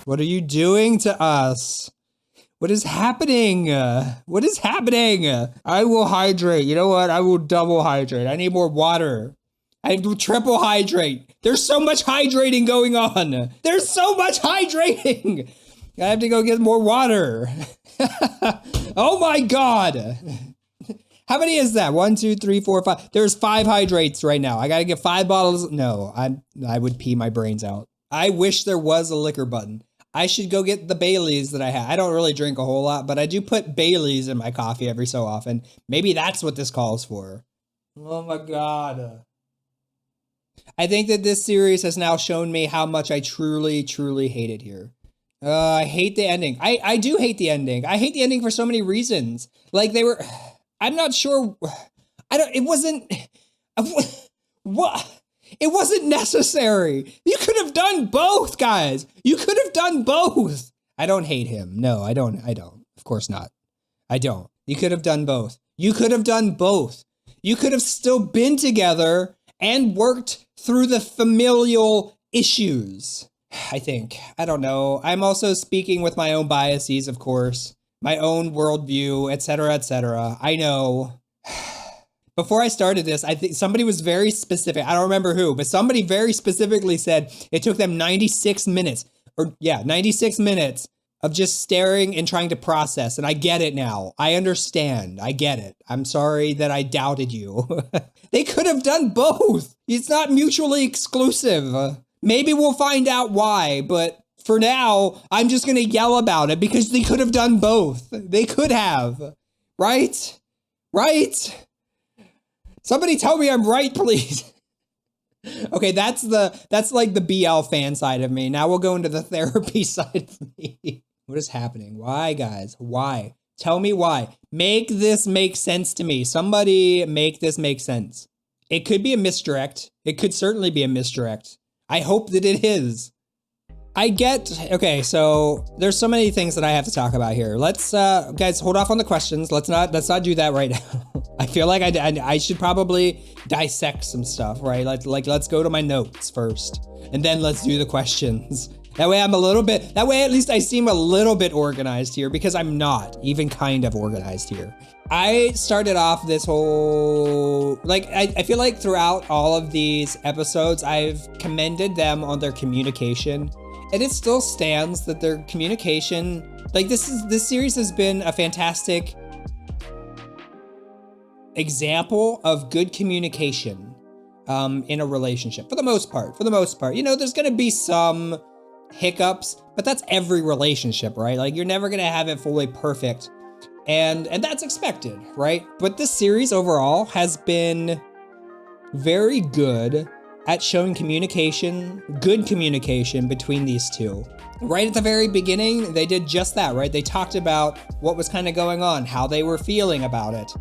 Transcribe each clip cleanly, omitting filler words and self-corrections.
What are you doing to us? What is happening? What is happening? I will hydrate. You know what? I will double hydrate. I need more water. I will triple hydrate. There's so much hydrating going on. There's so much hydrating. I have to go get more water. Oh my God. How many is that? 1, 2, 3, 4, 5. There's 5 hydrates right now. I got to get 5 bottles. No, I would pee my brains out. I wish there was a liquor button. I should go get the Baileys that I have. I don't really drink a whole lot, but I do put Baileys in my coffee every so often. Maybe that's what this calls for. Oh my God. I think that this series has now shown me how much I truly, truly hate it here. I hate the ending. I do hate the ending. I hate the ending for so many reasons. Like I'm not sure. It wasn't, what? It wasn't necessary. You could have done both, guys. You could have done both. I don't hate him. No, I don't. Of course not. I don't. You could have done both. You could have done both. You could have still been together and worked through the familial issues, I think. I don't know. I'm also speaking with my own biases, of course, my own worldview, etc., etc. I know. Before I started this, I think somebody was very specific. I don't remember who, but somebody very specifically said it took them 96 minutes, 96 minutes of just staring and trying to process. And I get it now. I understand. I get it. I'm sorry that I doubted you. They could have done both. It's not mutually exclusive. Maybe we'll find out why, but for now, I'm just going to yell about it because they could have done both. They could have. Right? Right? Somebody tell me I'm right, please. Okay, that's like the BL fan side of me. Now we'll go into the therapy side of me. What is happening? Why, guys? Why? Tell me why. Make this make sense to me. Somebody make this make sense. It could be a misdirect. It could certainly be a misdirect. I hope that it is. Okay, so there's so many things that I have to talk about here. Let's, guys, hold off on the questions. Let's not do that right now. I feel like I should probably dissect some stuff, right? Let's go to my notes first, and then let's do the questions. That way at least I seem a little bit organized here, because I'm not even kind of organized here. I started off this whole, I feel like throughout all of these episodes, I've commended them on their communication. And it still stands that their communication, this series has been a fantastic example of good communication in a relationship for the most part. You know, there's going to be some hiccups, but that's every relationship, right? Like, you're never going to have it fully perfect. And that's expected, right? But this series overall has been very good at showing good communication between these two. Right at the very beginning, they did just that, right? They talked about what was kind of going on, how they were feeling about it.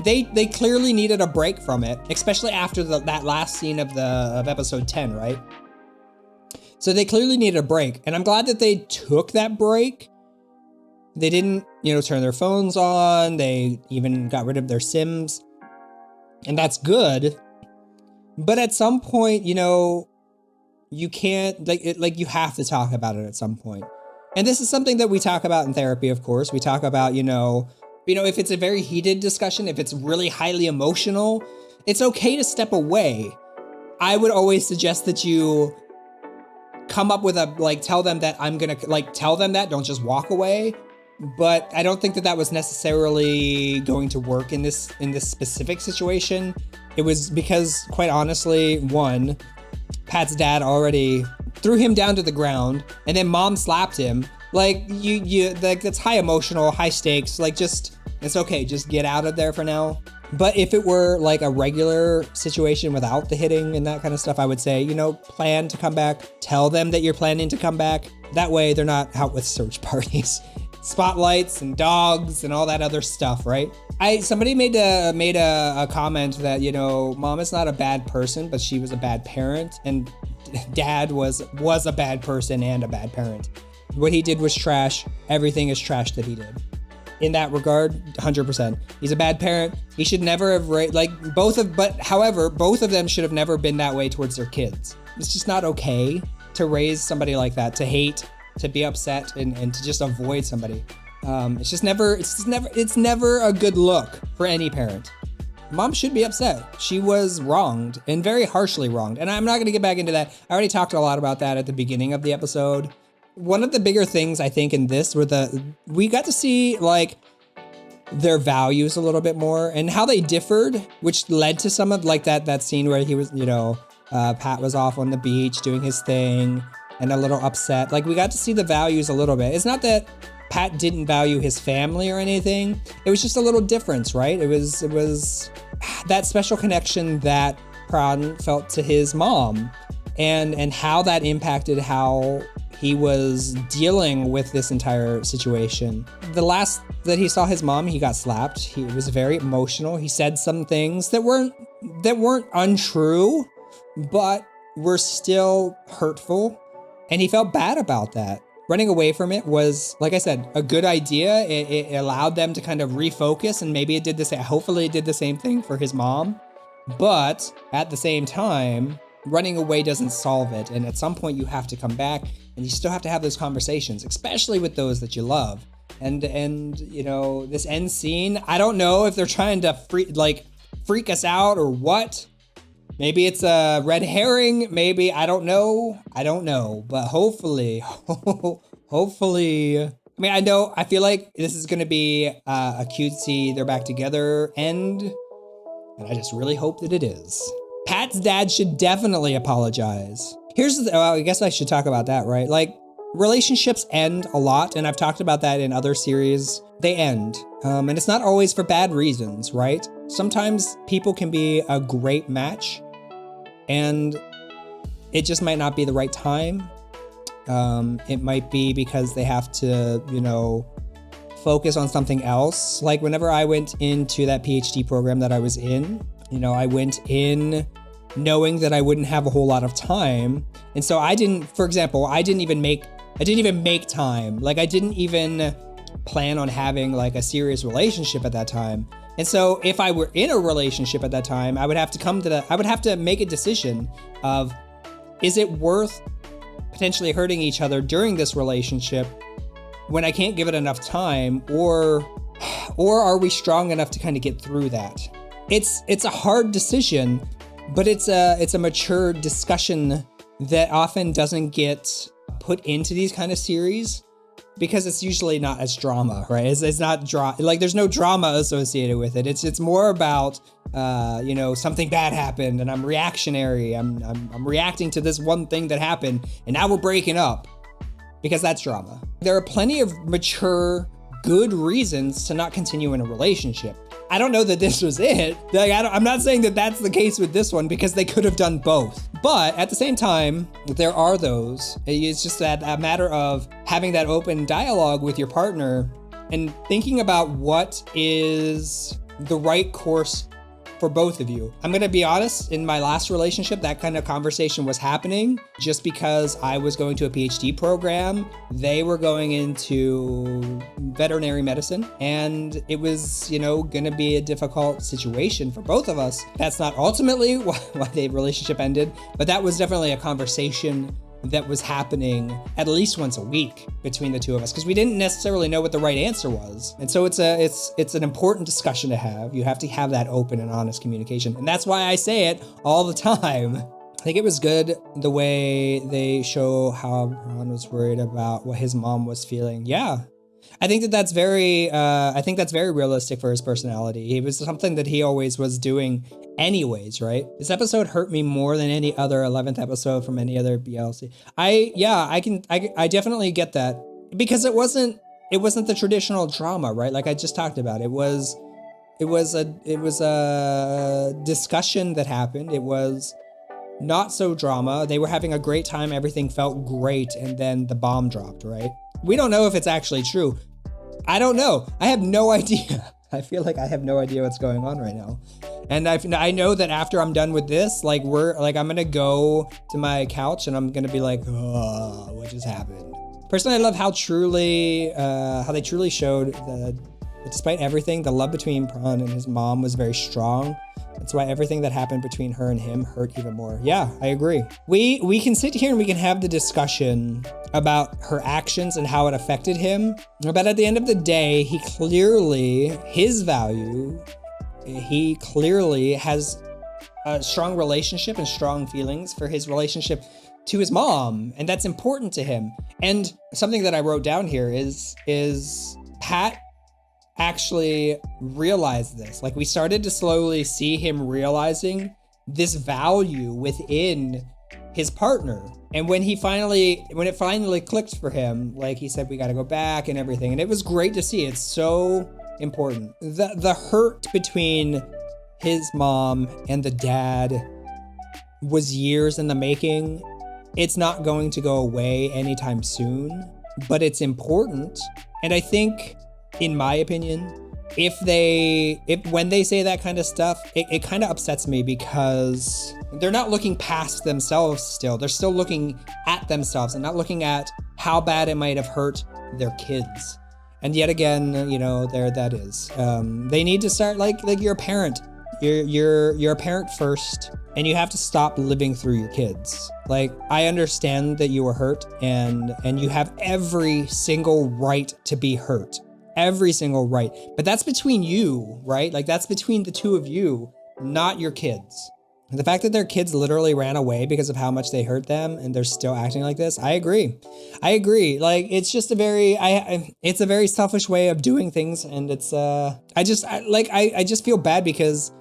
They clearly needed a break from it, especially after that last scene of episode 10, right? So they clearly needed a break, and I'm glad that they took that break. They didn't, turn their phones on. They even got rid of their Sims. And that's good, but at some point, you can't, you have to talk about it at some point. And this is something that we talk about in therapy, of course. We talk about, if it's a very heated discussion, if it's really highly emotional, it's okay to step away. I would always suggest that you come up with tell them that I'm gonna, tell them that, don't just walk away. But I don't think that was necessarily going to work in this specific situation. It was because, quite honestly, one, Pat's dad already threw him down to the ground, and then mom slapped him. That's high emotional, high stakes. It's okay, just get out of there for now. But if it were a regular situation without the hitting and that kind of stuff, I would say, plan to come back. Tell them that you're planning to come back. That way they're not out with search parties. Spotlights and dogs and all that other stuff, right? Somebody made a comment that, mom is not a bad person, but she was a bad parent, and dad was a bad person and a bad parent. What he did was trash. Everything is trash that he did. In that regard, 100%. He's a bad parent. He should never have however, both of them should have never been that way towards their kids. It's just not okay to raise somebody like that, to hate, to be upset, and to just avoid somebody. It's never a good look for any parent. Mom should be upset. She was wronged, and very harshly wronged. And I'm not going to get back into that. I already talked a lot about that at the beginning of the episode. One of the bigger things I think in this we got to see like their values a little bit more and how they differed, which led to some of like that scene where he was, Pat was off on the beach doing his thing and a little upset. Like we got to see the values a little bit. It's not that Pat didn't value his family or anything. It was just a little difference, right? It was that special connection that Pran felt to his mom and how that impacted how he was dealing with this entire situation. The last that he saw his mom, he got slapped. He was very emotional. He said some things that weren't untrue, but were still hurtful. And he felt bad about that. Running away from it was, like I said, a good idea. It allowed them to kind of refocus, and maybe hopefully it did the same thing for his mom. But at the same time, running away doesn't solve it. And at some point you have to come back and you still have to have those conversations, especially with those that you love. And this end scene, I don't know if they're trying to freak us out or what. Maybe it's a red herring. Maybe, I don't know. But hopefully, I mean, I feel like this is going to be a cutesy, they're back together end. And I just really hope that it is. Pat's dad should definitely apologize. I guess I should talk about that, right? Like, relationships end a lot, and I've talked about that in other series. They end, and it's not always for bad reasons, right? Sometimes people can be a great match, and it just might not be the right time. It might be because they have to, focus on something else. Like whenever I went into that PhD program that I was in, I went in knowing that I wouldn't have a whole lot of time. And so I didn't even make time. Like I didn't even plan on having like a serious relationship at that time. And so if I were in a relationship at that time, I would have to make a decision of, is it worth potentially hurting each other during this relationship when I can't give it enough time, or are we strong enough to kind of get through that? It's a hard decision, but it's a mature discussion that often doesn't get put into these kind of series because it's usually not as drama, right? It's not like there's no drama associated with it. It's more about something bad happened and I'm reactionary. I'm reacting to this one thing that happened and now we're breaking up because that's drama. There are plenty of mature, good reasons to not continue in a relationship. I don't know that this was it. Like, I'm not saying that that's the case with this one because they could have done both. But at the same time, there are those. It's just that a matter of having that open dialogue with your partner and thinking about what is the right course for both of you. I'm going to be honest, in my last relationship, that kind of conversation was happening just because I was going to a PhD program. They were going into veterinary medicine, and it was, going to be a difficult situation for both of us. That's not ultimately why the relationship ended, but that was definitely a conversation that was happening at least once a week between the two of us because we didn't necessarily know what the right answer was. And so it's an important discussion to have. You have to have that open and honest communication. And that's why I say it all the time. I think it was good the way they show how Ron was worried about what his mom was feeling. Yeah. I think that's very realistic for his personality. It was something that he always was doing anyways, right? This episode hurt me more than any other 11th episode from any other BLC. I definitely get that because it wasn't the traditional drama, right? Like I just talked about. It was a discussion that happened. It was not so drama. They were having a great time. Everything felt great. And then the bomb dropped, right? We don't know if it's actually true. I don't know. I have no idea. I feel like I have no idea what's going on right now. And I know that after I'm done with this, I'm going to go to my couch and I'm going to be like, oh, what just happened? Personally, I love how they truly showed that despite everything, the love between Pran and his mom was very strong. That's why everything that happened between her and him hurt even more. Yeah, I agree. We can sit here and we can have the discussion about her actions and how it affected him. But at the end of the day, he clearly has a strong relationship and strong feelings for his relationship to his mom. And that's important to him. And something that I wrote down here is Pat actually realized this. Like, we started to slowly see him realizing this value within his partner. And when it finally clicked for him, like he said, we got to go back and everything. And it was great to see. It's so important. The hurt between his mom and the dad was years in the making. It's not going to go away anytime soon, but it's important. And I think, in my opinion, when they say that kind of stuff, it kind of upsets me because they're not looking past themselves still. They're still looking at themselves and not looking at how bad it might have hurt their kids. And yet again, there that is. They need to start like you're a parent. You're a parent first, and you have to stop living through your kids. Like, I understand that you were hurt and you have every single right to be hurt. Every single right. But that's between you, right? Like, that's between the two of you, not your kids. And the fact that their kids literally ran away because of how much they hurt them and they're still acting like this, I agree. Like, it's just it's a very selfish way of doing things. And it's, I just feel bad because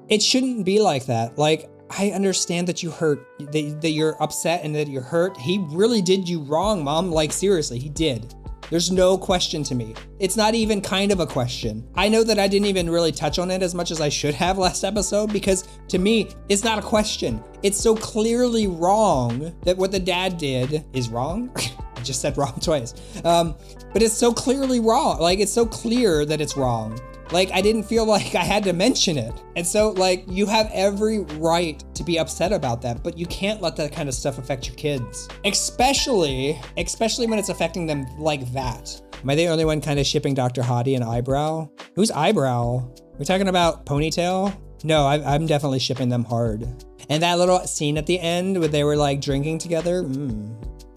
it shouldn't be like that. Like, I understand that you hurt, that you're upset and that you're hurt. He really did you wrong, Mom. Like, seriously, he did. There's no question to me. It's not even kind of a question. I know that I didn't even really touch on it as much as I should have last episode because to me, it's not a question. It's so clearly wrong that what the dad did is wrong. I just said wrong twice. But it's so clearly wrong. Like, it's so clear that it's wrong. Like, I didn't feel like I had to mention it. And so, like, you have every right to be upset about that, but you can't let that kind of stuff affect your kids. Especially when it's affecting them like that. Am I the only one kind of shipping Dr. Hottie and Eyebrow? Who's Eyebrow? We're talking about Ponytail? No, I'm definitely shipping them hard. And that little scene at the end where they were like drinking together.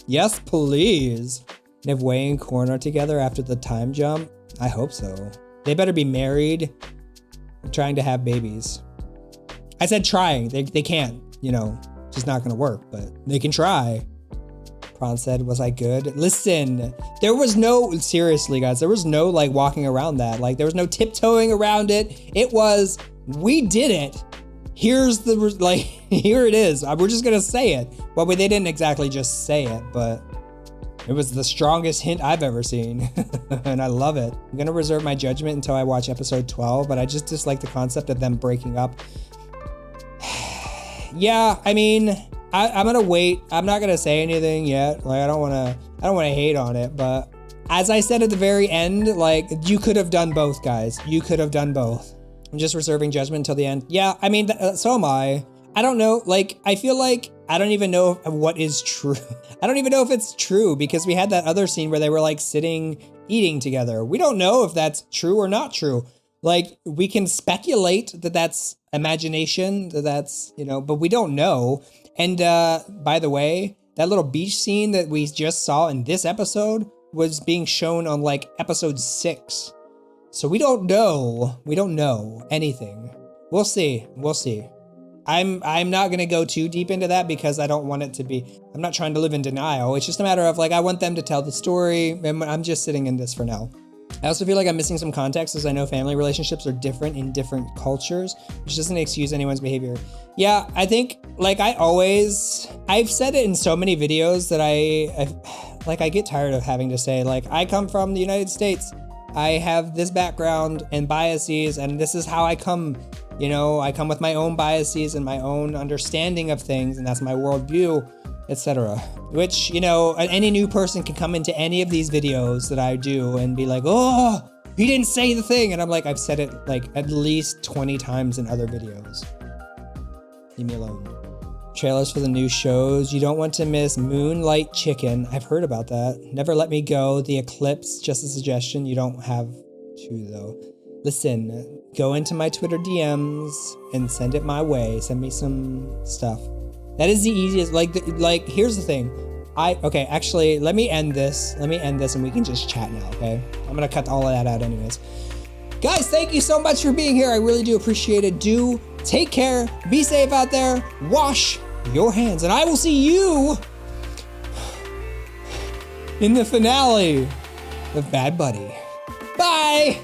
Yes, please. And if Wei and Korn are together after the time jump, I hope so. They better be married and trying to have babies. I said trying. They can't, it's just not going to work, but they can try. Prawn said, was I good? Listen, seriously, guys, there was no like walking around that. Like, there was no tiptoeing around it. It was, we did it. Here it is. We're just going to say it. Well, they didn't exactly just say it, but it was the strongest hint I've ever seen, and I love it. I'm going to reserve my judgment until I watch episode 12, but I just dislike the concept of them breaking up. Yeah, I mean, I'm going to wait. I'm not going to say anything yet. Like, I don't want to hate on it, but as I said at the very end, like, you could have done both, guys. You could have done both. I'm just reserving judgment until the end. Yeah, I mean, so am I. I don't know. Like, I feel like I don't even know what is true. I don't even know if it's true because we had that other scene where they were like sitting, eating together. We don't know if that's true or not true. Like, we can speculate that that's imagination, that's, but we don't know. And by the way, that little beach scene that we just saw in this episode was being shown on like episode 6. So we don't know. We don't know anything. We'll see. I'm not going to go too deep into that because I don't want it to be, I'm not trying to live in denial. It's just a matter of like, I want them to tell the story and I'm just sitting in this for now. I also feel like I'm missing some context as I know family relationships are different in different cultures, which doesn't excuse anyone's behavior. Yeah, I think like I've said it in so many videos that I get tired of having to say like, I come from the United States. I have this background and biases and this is how I come. I come with my own biases and my own understanding of things, and that's my worldview, etc. Which, any new person can come into any of these videos that I do and be like, oh, he didn't say the thing. And I'm like, I've said it like at least 20 times in other videos. Leave me alone. Trailers for the new shows. You don't want to miss Moonlight Chicken. I've heard about that. Never Let Me Go. The Eclipse. Just a suggestion. You don't have to, though. listen, go into my Twitter DMs and send it my way. Send me some stuff. That is the easiest. Like here's the thing. Okay, actually, let me end this and we can just chat now, okay? I'm gonna cut all of that out anyways. Guys, thank you so much for being here. I really do appreciate it. Do take care, be safe out there, wash your hands, and I will see you in the finale of Bad Buddy. Bye!